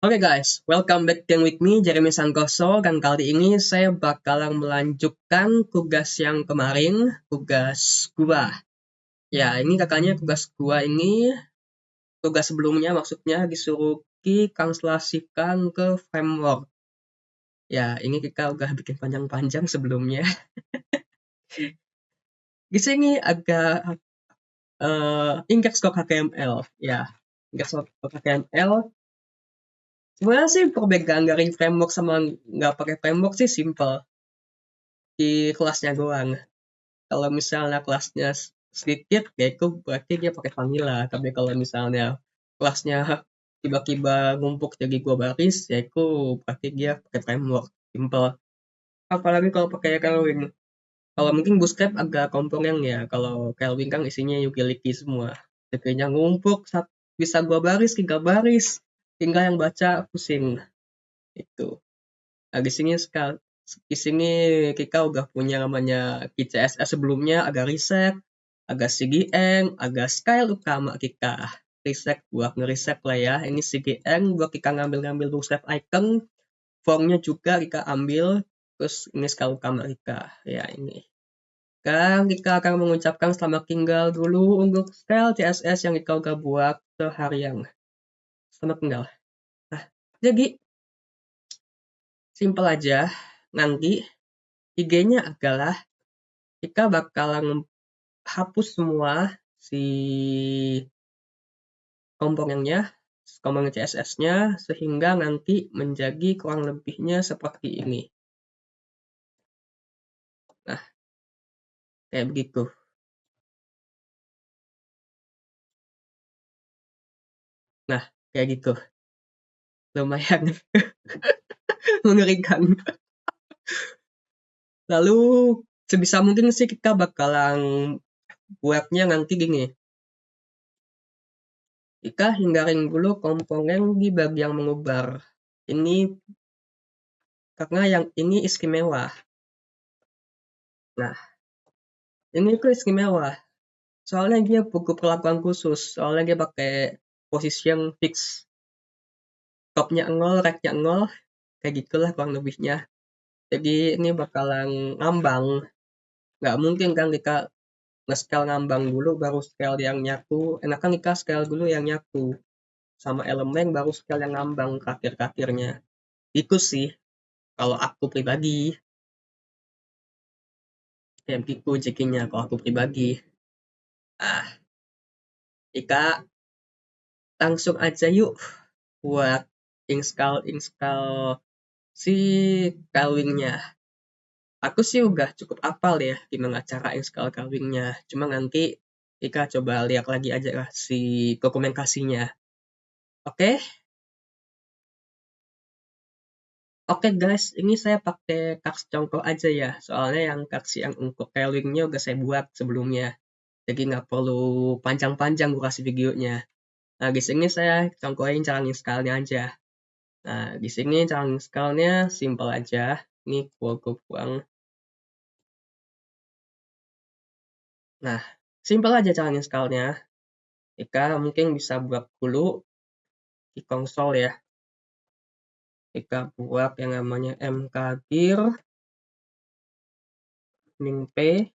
Oke guys, welcome back again with me, Jeremy Santoso. Dan kali ini saya bakalan melanjutkan tugas yang kemarin, tugas gua. Ya, ini kakaknya tugas gua ini, tugas sebelumnya maksudnya disuruh translasikan ke framework. Ya, ini kita udah bikin panjang-panjang sebelumnya. Di sini agak index kok HTML. Ya, index kok HTML. Sebenarnya sih perbedaan dari framework sama nggak pakai framework sih simple di kelasnya doang. Kalau misalnya kelasnya sedikit, ya itu berarti dia pakai vanilla. Tapi kalau misalnya kelasnya tiba-tiba ngumpuk jadi dua baris, ya itu berarti dia pakai framework. Simple. Apalagi kalau pakai Tailwind. Kalau mungkin Bootstrap agak komponen ya. Kalau Tailwind kan isinya utility semua. Jadinya ngumpuk, bisa dua baris, tiga baris. Tinggal yang baca pusing. Itu. Nah, di sini kita udah punya namanya KCSS sebelumnya, agak riset, agak CGN, agak style utama kita. Riset buat ngeriset lah ya. Ini CGN buat kita ngambil-ngambil save icon, formnya juga kita ambil, terus ini style utama kita. Ya ini. Sekarang kita akan mengucapkan selamat tinggal dulu untuk style CSS yang kita udah buat seharian. Selamat tinggal. Nah, jadi simple aja. Nanti IG-nya adalah kita bakalan hapus semua si komponennya, komponen CSS-nya, sehingga nanti menjadi kurang lebihnya seperti ini. Nah, kayak begitu. Nah, kayak gitu. Lumayan mengerikan. Lalu, sebisa mungkin sih kita bakalan buatnya nanti gini. Kita hindarin dulu komponen di bagian mengubar. Ini karena yang ini istimewa. Nah, ini tuh istimewa. Soalnya dia buku perlakuan khusus. Soalnya dia pakai position fix. Topnya 0, right-nya 0. Kayak gitulah kurang lebihnya. Jadi ini bakalan ngambang. Nggak mungkin kan kita nge-scale ngambang dulu baru scale yang nyatu. Enakan kita scale dulu yang nyatu. Sama elemen baru scale yang ngambang kakir-kakirnya. Itu sih kalau aku pribadi. Kayak begitu cekinya kalau aku pribadi. Ah, kita langsung aja yuk buat install si Calwing-nya. Aku sih udah cukup apal ya gimana cara install Calwing-nya. Cuma nanti kita coba lihat lagi aja lah si dokumentasinya. Oke? Oke guys, ini saya pakai taks contoh aja ya. Soalnya yang taks yang untuk Calwing-nya udah saya buat sebelumnya. Jadi nggak perlu panjang-panjang gue kasih videonya. Nah, di sini saya contohin cara install-nya aja. Nah, di sini cara install-nya simple aja. Ini gue buang. Nah, simple aja cara install-nya. Kita mungkin bisa buat dulu di konsol ya. Kita buat yang namanya mkdir min-p.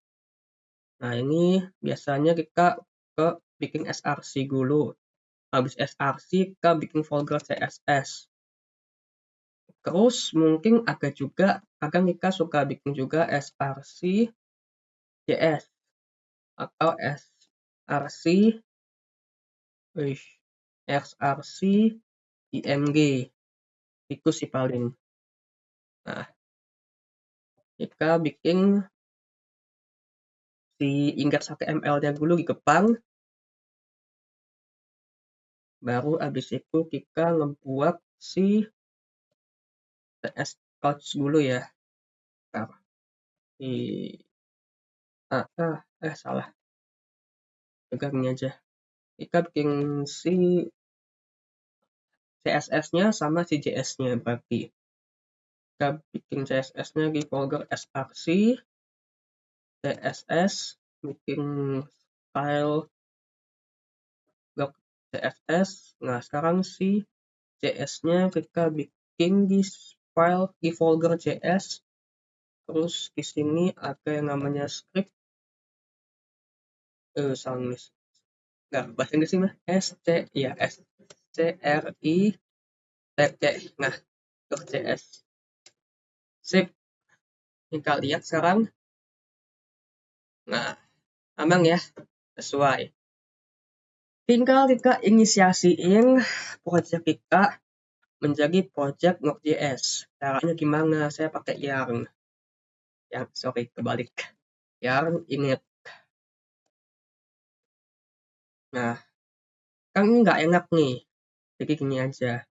Nah, ini biasanya kita bikin src dulu. Habis src, kita bikin folder css. Terus mungkin agak juga, kadang kita suka bikin juga src js atau src img. Itu sih paling. Nah, kita bikin si index HTML-nya dulu di depan. Baru abis itu kita ngebuat si CS couch dulu ya. Bentar. Salah. Pegang ini aja. Kita bikin si CSS-nya sama si JS-nya berarti. Kita bikin CSS-nya di folder src, CSS, bikin file .css. Nah, sekarang si JS-nya kita bikin di file di folder JS. Terus di sini ada yang namanya script. Salah nulis. Nggak, bahasa Inggrisnya mah SCRITT. Nah, .js. Sip. Kita lihat sekarang. Nah, aman ya. Sesuai. Tinggal kita inisiasiin project kita menjadi project Node.js. Caranya gimana? Saya pakai Yarn. Sorry, kebalik. Yarn init. Nah, kan ini nggak enak nih. Jadi gini aja.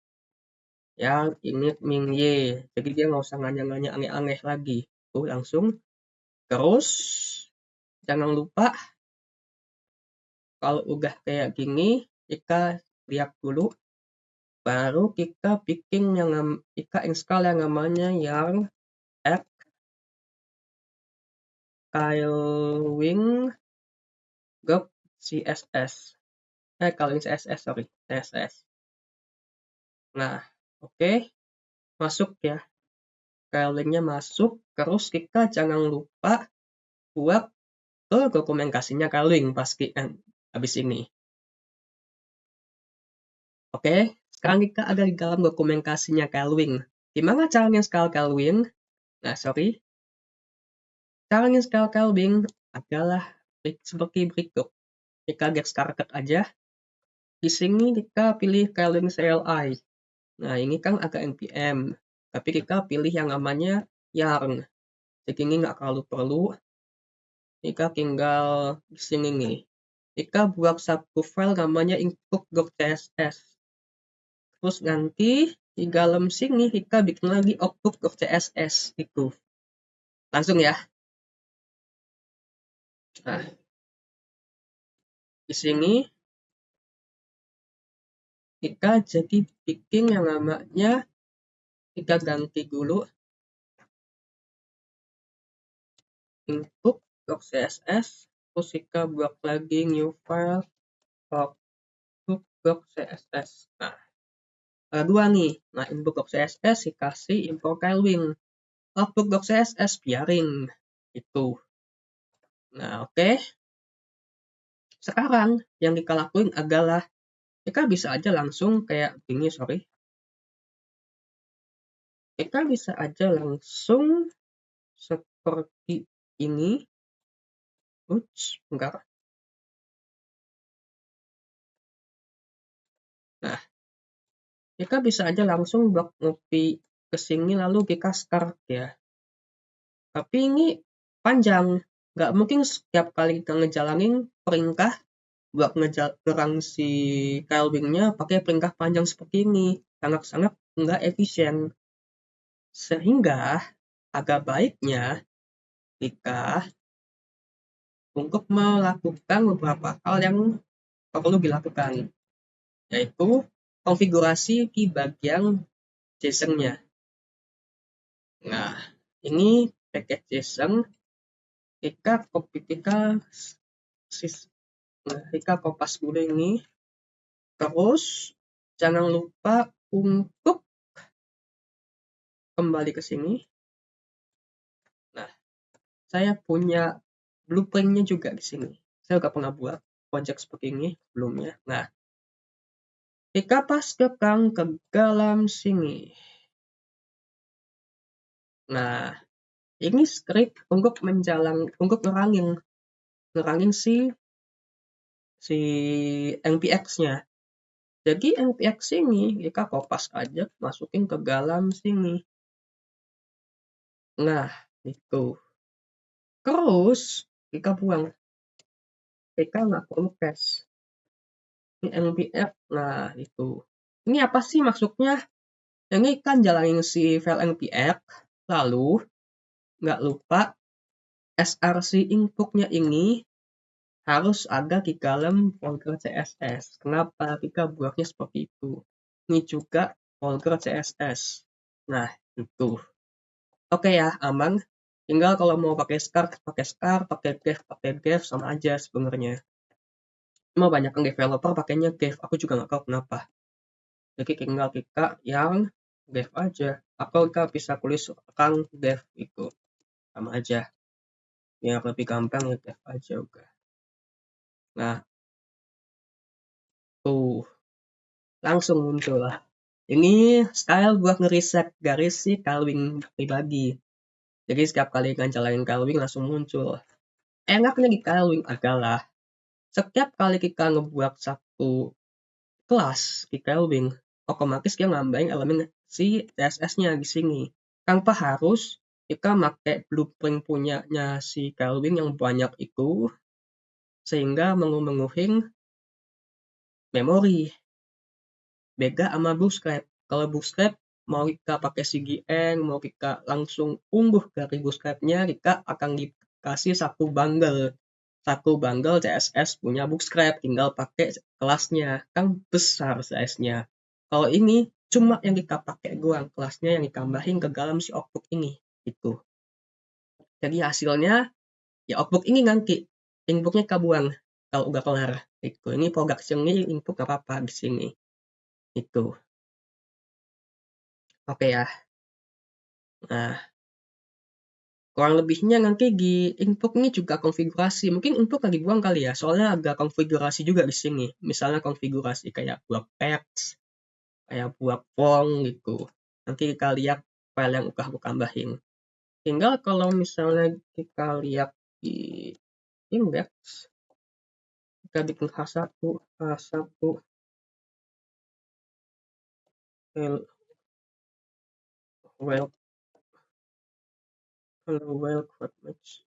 Yarn init min y. Jadi dia nggak usah nanya-nanya aneh-aneh lagi. Tuh langsung. Terus, jangan lupa kalau udah kayak gini, kita lihat dulu. Baru kita bikin kita install yang namanya Yarn app Tailwind.css. Tailwind CSS, sorry, CSS. Nah, oke. Masuk ya. Tailwind-nya masuk. Terus kita jangan lupa buat dokumentasinya Tailwind pasti habis ini. Oke, sekarang kita ada di dalam dokumentasinya Tailwind. Gimana cara install Tailwind? Nah, sorry. Cara install Tailwind adalah seperti berikut. Kita get started aja. Di sini kita pilih Tailwind CLI. Nah, ini kan agak npm. Tapi kita pilih yang namanya Yarn. Jadi ini nggak terlalu perlu. Kita tinggal di sini nih. Kita buat satu file namanya input.css. Terus nanti di dalam sini kita bikin lagi output.css itu. Langsung ya. Nah, di sini kita jadi bikin yang namanya, kita ganti dulu input.css, terus kita buat lagi new file output.css. Nah, ada dua nih. Nah, input.css dikasih import Tailwind. Output.css biarin itu. Nah, oke. Sekarang yang kita lakuin adalah kita bisa aja langsung kayak gini, sorry. Kita bisa aja langsung seperti ini. Ups, enggak. Nah, kita bisa aja langsung blok ngopi ke sini lalu kita start ya. Tapi ini panjang. Nggak mungkin setiap kali kita ngejalanin perintah buat ngerang si Tailwind-nya pakai perintah panjang seperti ini. Sangat-sangat nggak efisien. Sehingga agak baiknya kita untuk melakukan beberapa hal yang perlu dilakukan, yaitu konfigurasi di bagian JSON-nya. Nah, ini paket JSON, kita kopas dulu ini. Terus jangan lupa untuk kembali ke sini. Nah, saya punya blueprint-nya juga di sini. Saya udah pernah buat project seperti ini sebelumnya. Nah, kita pastekan ke dalam sini. Nah, ini script untuk ngerangin si npx-nya. Jadi npx ini kita kopas aja, masukin ke dalam sini. Nah, itu. Terus kita buang. Kita nggak perlu cache. Ini npx, nah itu. Ini apa sih maksudnya? Ini kan jalanin si file npx, lalu nggak lupa src input-nya ini harus ada di dalam folder CSS. Kenapa kita buatnya seperti itu? Ini juga folder CSS. Nah, itu. Oke ya, aman. Tinggal kalau mau pakai scar, pakai dev sama aja sebenarnya. Cuma banyak yang developer pakainya dev. Aku juga nggak tahu kenapa. Jadi tinggal kita yang dev aja, atau kita bisa tulis kang dev itu sama aja, biar lebih gampang ya dev aja udah. Nah tuh langsung muncul lah. Ini style buat ngeriset garis si Calvin pribadi. Jadi setiap kali ngancalain Calvin langsung muncul. Enaknya di Calvin adalah setiap kali kita ngebuat satu kelas di Calvin, otomatis dia nambahin elemen si CSS-nya di sini. Tanpa harus kita pakai blueprint punyanya si Calvin yang banyak itu, sehingga menguhin memori. Beda sama Bootstrap. Kalau Bootstrap mau kita pakai CGN, mau kita langsung unduh dari Bootstrap-nya, kita akan dikasih satu bundle CSS punya Bootstrap, tinggal pakai kelasnya, kan besar size-nya. Kalau ini cuma yang kita pakai doang, kelasnya yang ditambahin ke dalam si output ini, gitu. Jadi hasilnya ya output ini nanti inputnya kita buang kalau udah kelar. Itu ini production ini input gak apa-apa di sini. Itu. Oke ya. Nah, kurang lebihnya nanti di input ini juga konfigurasi. Mungkin input nggak dibuang kali ya, soalnya agak konfigurasi juga di sini. Misalnya konfigurasi kayak buat teks, kayak buat font gitu. Nanti kita lihat file yang udah aku tambahin. Tinggal kalau misalnya kita lihat di index, kita bikin H1, well, quote match.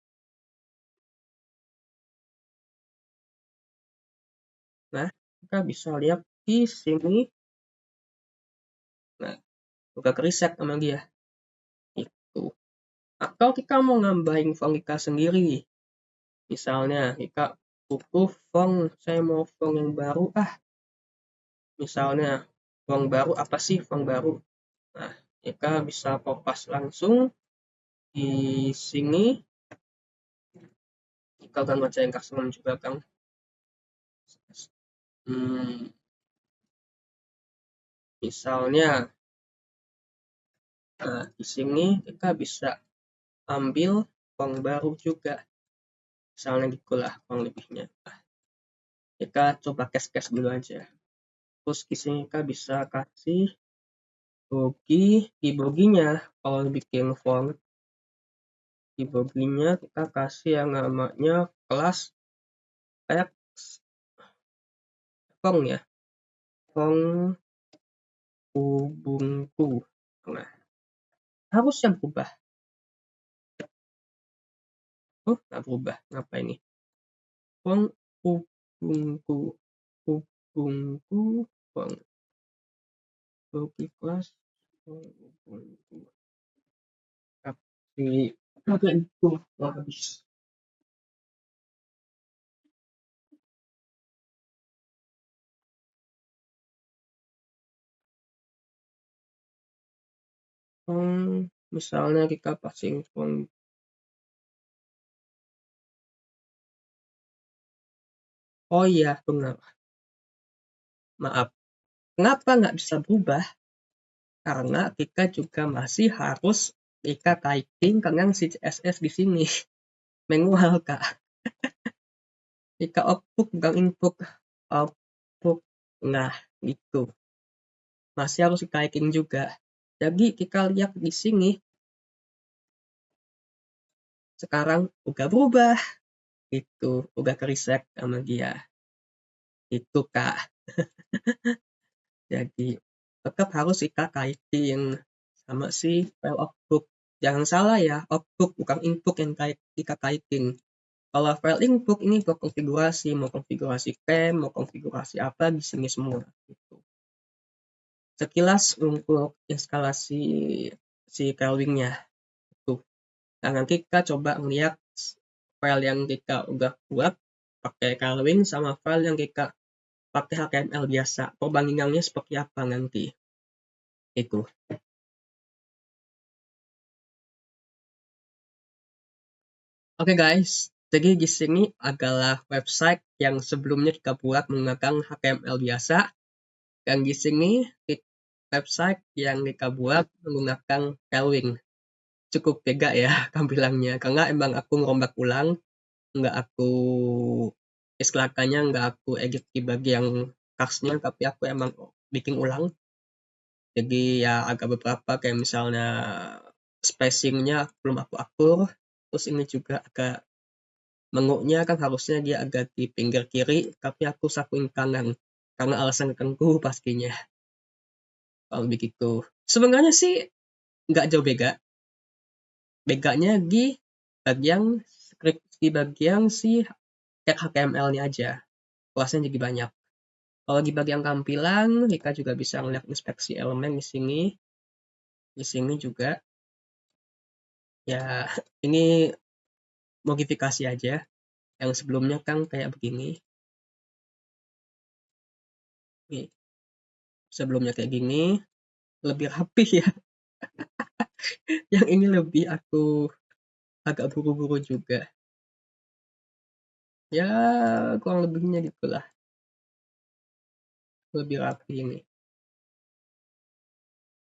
Nah, kita bisa lihat di sini. Nah, udah riset sama dia. Itu. Atau kita mau nambahin font kita sendiri. Misalnya kita butuh font, saya mau font yang baru misalnya font baru apa sih font baru. Nah, kita bisa kopas langsung di sini. Kita akan ngerjain custom juga kan. Misalnya, nah di sini kita bisa ambil font baru juga. Misalnya gitulah font lebihnya. Nah, kita coba case dulu aja. Terus di sini kita bisa kasih di boginya kalau bikin font, di boginya kita kasih yang namanya kelas kayak font ya, font Ubuntu. Nah, harusnya berubah. Oh, nggak berubah. Ngapa ini? Font Ubuntu. Ubuntu. Font. Bogi kelas. Ubuntu. Tapi, apa itu? Habis. Misalnya kita passing font. Oh iya, benar. Maaf. Kenapa nggak bisa berubah? Karena kita juga masih harus kita typing dengan si CSS di sini. Manual, Kak. Kita output bukan input. Output. Nah, gitu. Masih harus kita typing juga. Jadi kita lihat di sini. Sekarang udah berubah. Itu udah kereset sama dia. Itu, Kak. Jadi tetap harus kita kaitin sama si file output. Jangan salah ya, output bukan input yang kita kaitin. Kalau file input ini untuk konfigurasi, mau konfigurasi theme, mau konfigurasi apa di sini semua. Gitu. Sekilas untuk instalasi si Calvin-nya. Tuh. Nah, nanti kita coba ngeliat file yang kita udah buat pakai Calvin sama file yang kita pakai HTML biasa. Perbandingannya seperti apa nanti. Itu. Oke guys, jadi di sini adalah website yang sebelumnya kita buat menggunakan HTML biasa. yang di sini di website yang kita buat menggunakan Tailwind. Cukup beda ya tampilannya, karena emang aku ngerombak ulang, nggak aku istilahnya nggak aku edit di bagian teksnya, tapi aku emang bikin ulang. Jadi ya agak beberapa kayak misalnya spacingnya belum aku atur, terus ini juga agak menguknya kan harusnya dia agak di pinggir kiri, tapi aku sakuin kanan karena alasan tertentu pastinya. Kalau begitu, sebenarnya sih nggak jauh beda, bedanya di bagian script, di bagian si tag HTML-nya aja. Kelasnya jadi banyak. Kalau di bagian tampilan, kita juga bisa melihat inspeksi elemen di sini. Di sini juga, ya ini modifikasi aja. Yang sebelumnya kan kayak begini. Nih, sebelumnya kayak gini, lebih rapi ya. Yang ini lebih aku agak buru-buru juga. Ya, kurang lebihnya gitulah. Lebih rapi ini.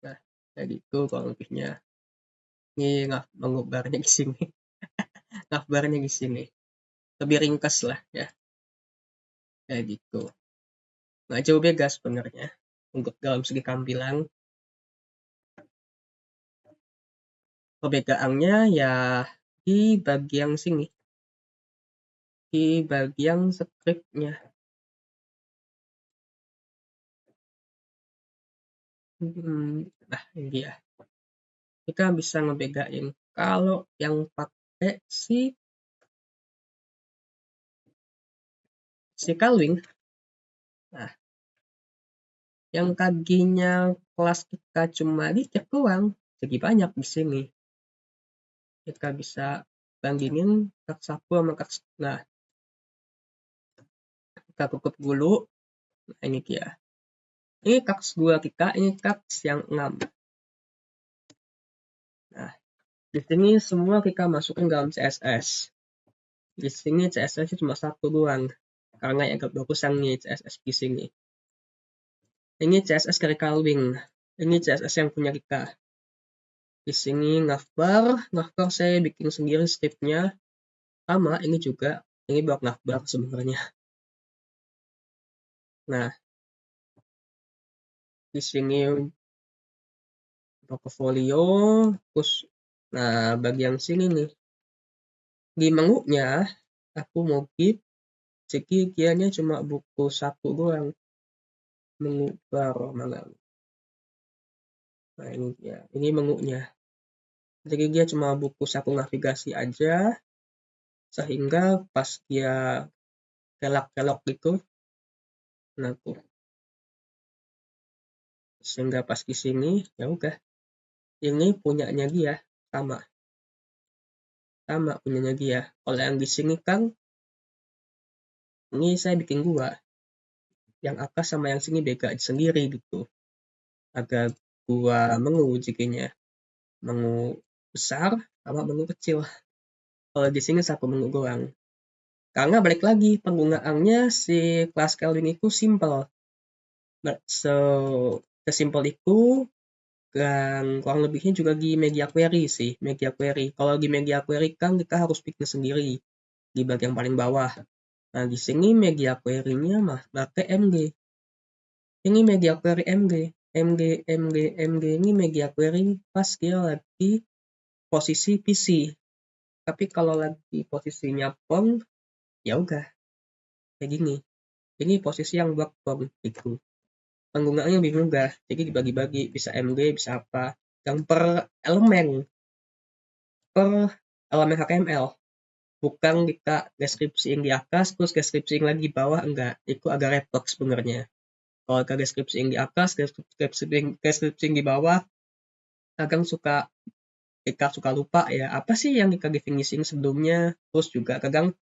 Nah, kayak gitu kurang lebihnya. Ini mengubahnya di sini. Navbarnya di sini. Lebih ringkas lah ya. Kayak gitu. Nggak jauh beda sebenarnya. Untuk dalam segi tampilan, perbedaannya ya di bagian sini. Di bagian scriptnya. Nah, ini dia. Kita bisa ngebedain. Kalau yang pakai si Calvin, nah, yang kaginya kelas kita cuma dikit doang, jadi banyak di sini. Kita bisa bandingin kak 1 sama kak. Nah, kita tutup dulu. Nah, ini dia. Ini kak 2 kita, ini kak yang 6. Nah, di sini semua kita masukin dalam CSS. Di sini CSS cuma satu doang, karena yang agak bagusan nih CSS di sini. Ini CSS dari Calvin. Ini CSS yang punya kita. Di sini navbar saya bikin sendiri stripnya. Sama ini juga, ini buat navbar sebenarnya. Nah, di sini portfolio, terus nah bagian sini nih. Di mengunya aku mau keep, jadi kianya cuma buku satu doang. Mengubah mana. Nah ini dia, ini mengunya. Jadi dia cuma buku satu navigasi aja, sehingga pas dia kelak-kelok gitu, nah tuh, sehingga pas di sini ya udah, ini punyanya dia sama punyanya dia. Kalau yang di sini kan, ini saya bikin dua, yang atas sama yang sini beda sendiri gitu. Agak dua menu jadinya, menu besar sama menu kecil. Kalau di sini satu menu doang. Karena balik lagi penggunaannya si kelas Calvin itu simple. Sesimpel itu, dan kurang lebihnya juga di media query sih. Media query. Kalau di media query kan kita harus bikin sendiri di bagian paling bawah. Nah, di sini media query-nya mah pakai MG. Ini media query MG. MG ini media query pas dia lagi posisi PC. Tapi kalau lagi posisinya POM, ya udah kayak gini. Ini posisi yang buat POM gitu. Penggunaannya lebih mudah, jadi dibagi-bagi, bisa MG, bisa apa. Yang per elemen HTML. Bukan kita deskripsiin di atas, terus deskripsiin lagi di bawah, enggak. Itu agak repot sebenarnya. Kalau kita deskripsiin di atas, deskripsiin di bawah, kadang kita suka lupa ya, apa sih yang kita definisiin sebelumnya, terus juga kadang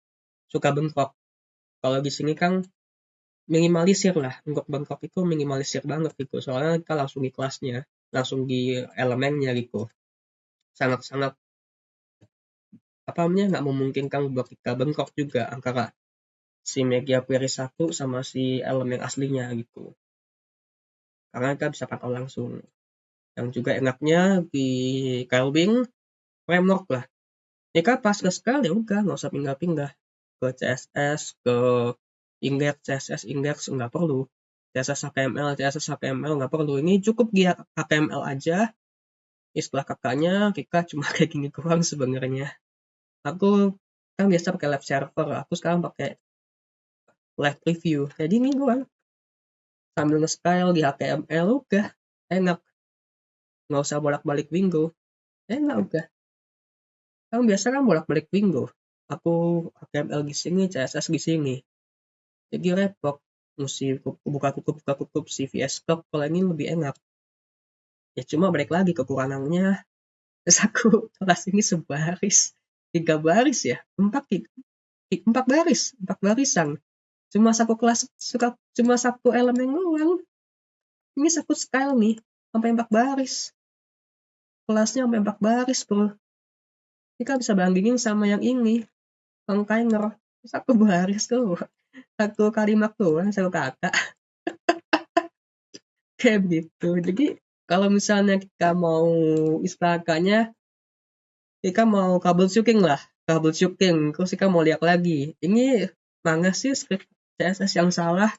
suka bengkok. Kalau di sini kan minimalisir lah, untuk bengkok itu minimalisir banget gitu, soalnya kita langsung di kelasnya, langsung di elemennya gitu. Sangat-sangat apa namanya, nggak memungkinkan buat kita bengkok juga antara si media query satu sama si elemen aslinya gitu. karena kita bisa pantau langsung. Yang juga enaknya di Tailwind framework lah. Jika pas ke scale ya udah nggak usah pindah-pindah ke CSS, ke index, CSS index nggak perlu. CSS HTML, CSS HTML nggak perlu. Ini cukup di HTML aja. Istilah kakaknya kita cuma kayak gini kurang sebenarnya. Aku kan biasa pakai live server, aku sekarang pakai live preview. Jadi ini doang. Sambil nge-style di HTML udah enak. Nggak usah bolak-balik window. Enak udah. Kan biasa kan bolak-balik window. Aku HTML di sini, CSS di sini. Jadi repot. Mesti buka tutup CVS Stock. Kalau ini lebih enak. Ya cuma balik lagi kekurangannya. Terus aku kelas ini sebaris. 3 baris ya. 4 barisan. Cuma satu kelas, cuma satu elemen doang. Ini satu style nih. Sampai 4 baris. Kelasnya sampai 4 baris bro. Kita bisa bandingin sama yang ini. Container. Satu baris tuh. Satu kalimat doang, satu kata. Kayak begitu. Jadi kalau misalnya kita mau istilahnya, kita mau troubleshooting lah. Troubleshooting. Terus kita mau lihat lagi. Ini mana sih script CSS yang salah?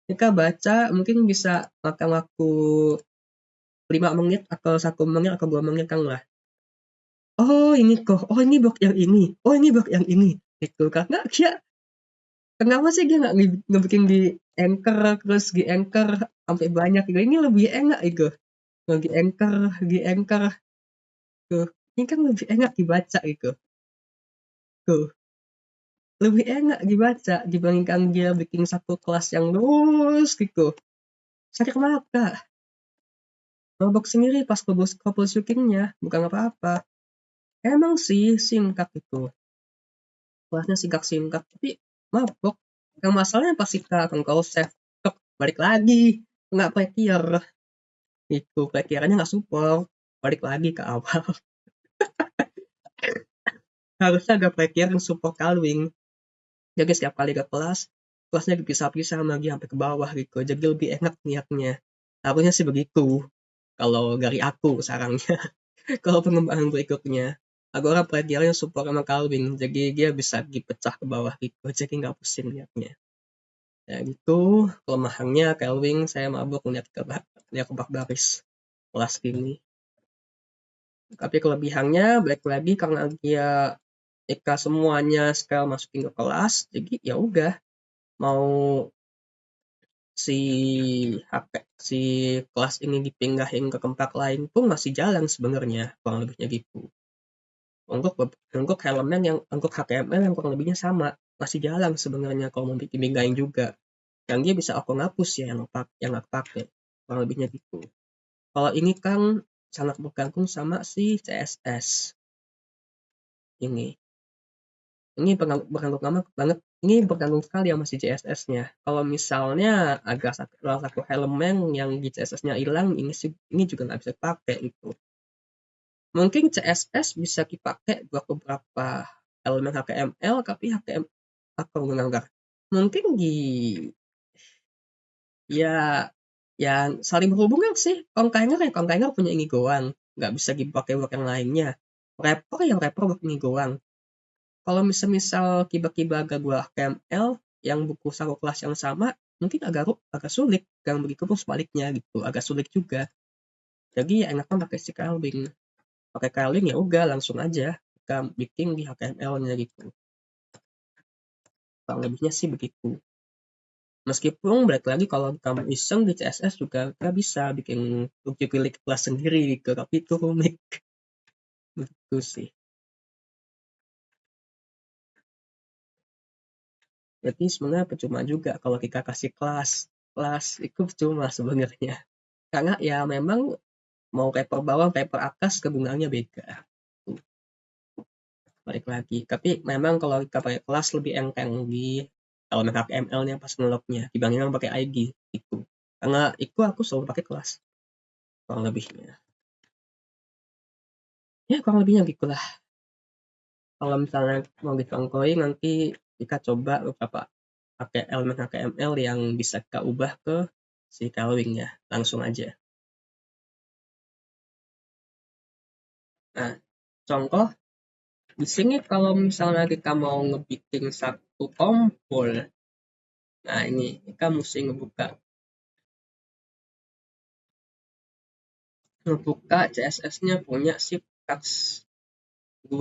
Kita baca mungkin bisa makan waktu 5 menit atau 1 menit atau 2 menit kan lah. Oh ini kok, oh ini blok yang ini, oh ini blok yang ini. Itu karena dia kenapa sih dia nggak ngebikin di Anchor terus di Anchor sampai banyak gitu. Ini lebih enak itu. Di Anchor tuh. Ini kan lebih enak dibaca gitu. Tuh, lebih enak dibaca dibandingkan dia bikin satu kelas yang lurus gitu. Sakit mata. Roblox sendiri pas troubleshooting-nya bukan apa-apa. Emang sih singkat itu. Kelasnya singkat-singkat tapi mabok. Yang masalahnya pas kita kalau save balik lagi nggak player itu playernya nggak support balik lagi ke awal. Harusnya ada player yang support Calwing. Jadi setiap kali ke kelasnya dipisah-pisah lagi sampai ke bawah gitu. Jadi lebih enak niatnya. Harusnya sih begitu. Kalau dari aku sarannya. Kalau pengembangan berikutnya. Aku orang playernya support sama Calwing. Jadi dia bisa dipecah ke bawah gitu. Jadi nggak pusing niatnya. Ya gitu, kelemahannya Calvin saya mabuk melihat dia kebak baris kelas ini. Tapi kelebihannya balik lagi karena dia jika semuanya sekarang masukin ke kelas, jadi ya udah mau si si kelas ini dipindahin ke tempat lain pun masih jalan sebenarnya kurang lebihnya gitu. Untuk elemen yang untuk HTML yang kurang lebihnya sama masih jalan sebenarnya kalau mau dipindahin juga. Yang dia bisa aku hapus ya yang aku pakai kurang lebihnya gitu. Kalau ini kan sangat bergantung sama si CSS ini. Ini bergantung banget. Ini bergantung sekali sama si CSS-nya. Kalau misalnya agak satu elemen yang di CSS-nya hilang, ini juga nggak bisa dipakai itu. Mungkin CSS bisa dipakai buat beberapa elemen HTML, tapi HTML atau enggak. Mungkin ya saling berhubungan sih. Container punya ini goang, nggak bisa dipakai buat yang lainnya. Wrapper buat ini goang. Kalau misal tiba-tiba agak gua HTML yang buku satu kelas yang sama, mungkin agak sulit. Dan begitu pun sebaliknya gitu, agak sulit juga. Jadi ya enakan pakai si Calvin. Pakai Calvin ya udah langsung aja kita bikin di HTML-nya gitu. Kurang lebihnya sih begitu. Meskipun balik lagi kalau kamu iseng di CSS juga nggak bisa bikin uji kelas sendiri gitu, tapi itu rumit. Begitu sih. Jadi sebenarnya percuma juga kalau kita kasih kelas itu percuma sebenarnya. Karena ya memang mau paper bawah, paper atas kegunaannya beda. Tuh, balik lagi. Tapi memang kalau kita pakai kelas lebih enteng di elemen HTML-nya pas ngelognya dibandingkan pakai ID itu. Karena itu aku selalu pakai kelas kurang lebihnya. Ya kurang lebihnya gitulah. Kalau misalnya mau dicontohin nanti kita coba beberapa pakai elemen HTML yang bisa kita ubah ke si Kelvin-nya. Langsung aja. Nah, contoh di sini kalau misalnya kita mau ngebikin satu tombol, nah ini kita mesti ngebuka CSS-nya punya si Pix 2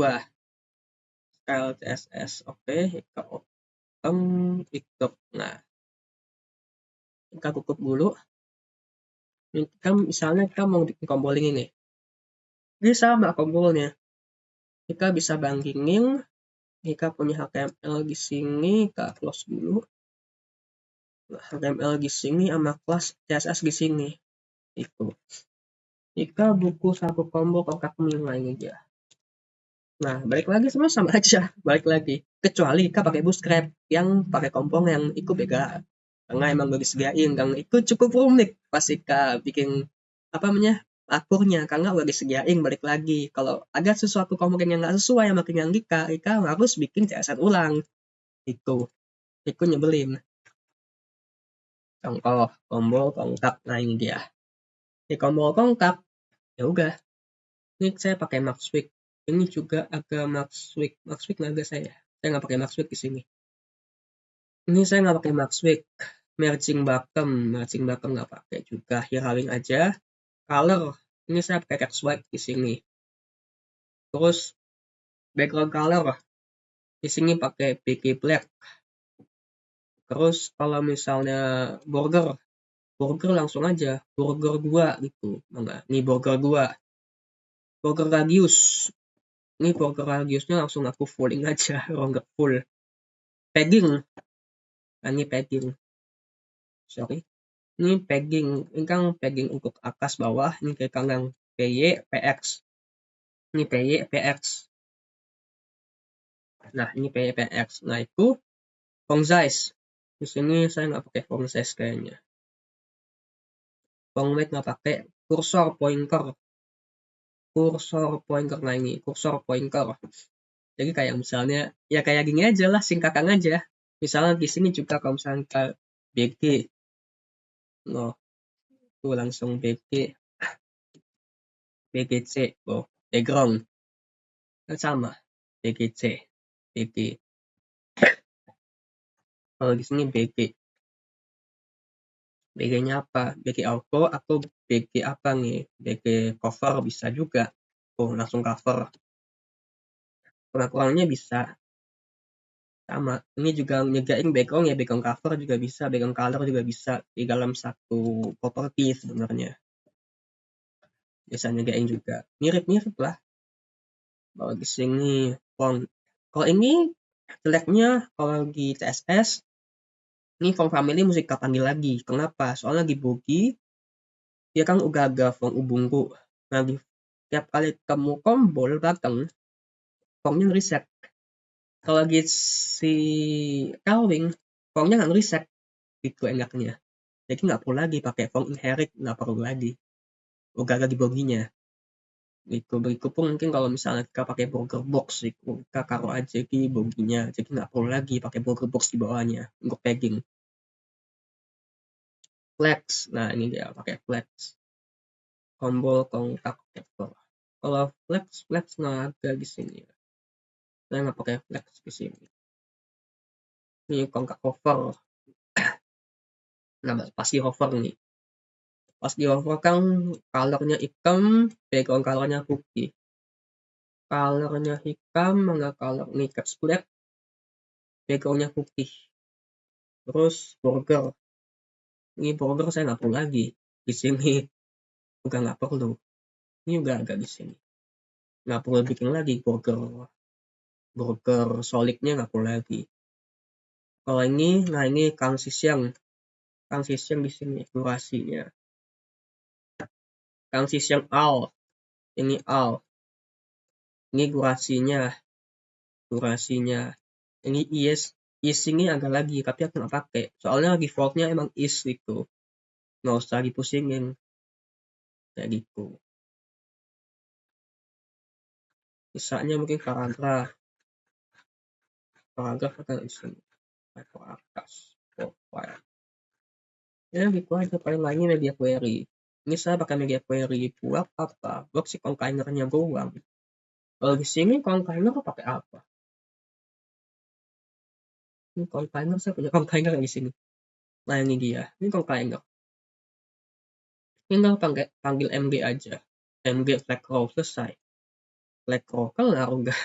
style CSS. Oke, kita open itu. Nah, kita tutup dulu. Ini kan misalnya kita mau bikin tombol ini nih. Ini sama tombolnya. Kita bisa bandingin. Kita punya HTML di sini, kita close dulu. Nah, HTML di sini sama kelas CSS di sini. Itu. Jika buku satu tombol kontak nilai aja. Nah, balik lagi semua sama aja, balik lagi. Kecuali kita pakai Bootstrap yang pakai komponen yang itu beda. Karena emang gak disediain, dan itu cukup rumit pas kita bikin apa namanya akurnya, karena udah disediain balik lagi. Kalau ada sesuatu komponen yang nggak sesuai yang makin yang kita harus bikin CSS ulang. Itu nyebelin. Contoh tombol kontak, nah ini dia. Di tombol kontak, ya udah. Ini saya pakai Maxwik. Ini juga agak Maxwik. Maxwik nggak ada saya. Saya nggak pakai Maxwik di sini. Ini saya nggak pakai Maxwik. Merging bottom nggak pakai juga. Heroing aja. Color, ini saya pakai text white di sini. Terus background color, di sini pakai BG black. Terus kalau misalnya border langsung aja border 2 gitu. Enggak, ini border 2. Border radius. Ini border radiusnya langsung aku fulling aja, nggak full. Padding. Nah, ini padding. Sorry. Ini padding. Ini kan padding untuk atas bawah. Ini ke kanan. PY, PX. Ini PY, PX. Nah, ini PY, PX. Nah, itu font size. Di sini saya nggak pakai font size kayaknya. Font weight nggak pakai. Cursor pointer. Nah ini cursor pointer. Jadi kayak misalnya, ya kayak gini aja lah, singkatan aja. Misalnya di sini juga kalau misalnya kita BG. Loh, tuh langsung BG. BGC. Oh, background. Kan sama. BGC. BG. Kalau di sini BG. BG-nya apa? BG auto atau BG apa nih? BG cover bisa juga. Oh, langsung cover. Kurang-kurangnya bisa sama. Ini juga nyegain background ya, background cover juga bisa, background color juga bisa di dalam satu property sebenarnya. Bisa nyegain juga. Mirip-mirip lah. Kalau di sini font. Kalau ini jeleknya kalau di CSS ini font family mesti kita panggil lagi. Kenapa? Soalnya di Bogi dia kan udah ada font Ubuntu. Nah, tiap kali kamu tombol belakang fontnya reset. Kalau lagi si Calvin fontnya nggak reset, itu enaknya. Jadi nggak perlu lagi pakai font inherit, nggak perlu lagi. Udah ada di boginya. Itu pun mungkin kalau misalnya kita pakai burger box, itu kita taruh aja di boginya. Jadi nggak perlu lagi pakai burger box di bawahnya untuk tagging. Flex, nah ini dia pakai flex. Tombol kontak vector. Kalau flex nggak ada di sini. Saya nggak pakai flex di sini. Ini kontak hover. Nah, pasti hover nih. Pas di hover kan colornya hitam, background colornya putih. Colornya hitam, mana color nih text black, backgroundnya putih. Terus border. Ini border saya nggak perlu lagi. Di sini juga nggak perlu. Ini juga agak di sini. Nggak perlu bikin lagi border. Border solidnya nggak perlu lagi. Kalau ini, nah ini transition di sini durasinya. Transition all. Ini all. Ini durasinya. Ini is ini agak lagi, tapi aku nggak pakai. Soalnya defaultnya emang is itu. Nggak usah dipusingin. Kayak gitu. Sisanya mungkin paragraf akan di sini. Level atas profile. Ya gitu aja, paling lainnya media query. Ini saya pakai media query buat apa? Buat si containernya doang. Kalau di sini container pakai apa? Ini container, saya punya container di sini. Nah ini dia, ini container. Tinggal panggil mg aja. Mg flag row selesai. Flag row kelar udah.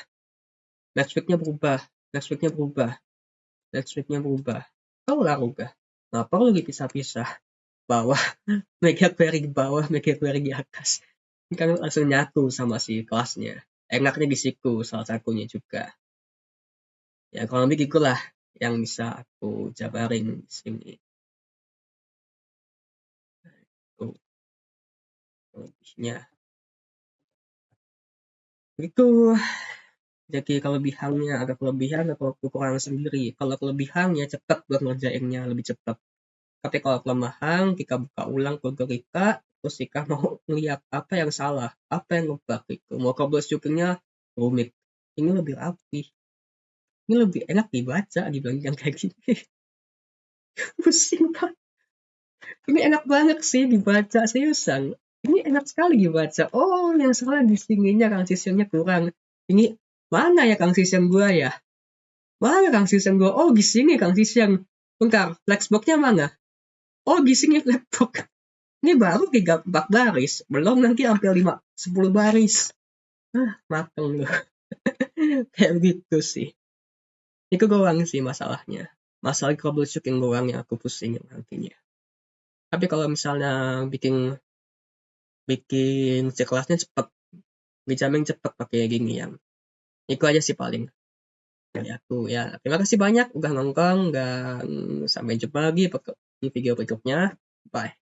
Next weeknya berubah. Next weeknya berubah. Next weeknya berubah. Kelar udah. Nah perlu dipisah-pisah. Bawah, mega query di bawah, mega query di atas. Ini kan langsung nyatu sama si kelasnya. Enaknya di siku salah satunya juga. Ya kalau lebih gitulah yang bisa aku jabarin di sini. Tuh, lebihnya. Itu jadi kelebihannya, ada kelebihan atau kekurangan sendiri. Kalau kelebihannya cepat buat ngerjainnya, lebih cepat. Tapi kalau kelemahan, kita buka ulang kode kita, terus kita mau ngeliat apa yang salah, apa yang ngebug itu. Mau troubleshootingnya rumit. Ini lebih rapi. Ini lebih enak dibaca dibanding yang kayak gini. Pusing Pak. Ini enak banget sih dibaca, seriusan. Ini enak sekali dibaca. Oh, yang salah di sininya transisinya kurang. Ini mana ya transisi gua ya? Mana transisi gua? Oh, di sini transisi yang bentar, flexbox-nya mana? Oh, di sini flexbox. Ini baru 4 baris, belum nanti hampir 10 baris. Mateng loh. Kayak gitu sih. Itu doang sih masalahnya. Masalah troubleshooting doang yang aku pusingin nantinya. Tapi kalau misalnya bikin bikin si kelasnya cepet, dijamin cepet pakai gini yang itu aja sih paling dari aku ya. Terima kasih banyak udah nonton dan sampai jumpa lagi di video berikutnya. Bye.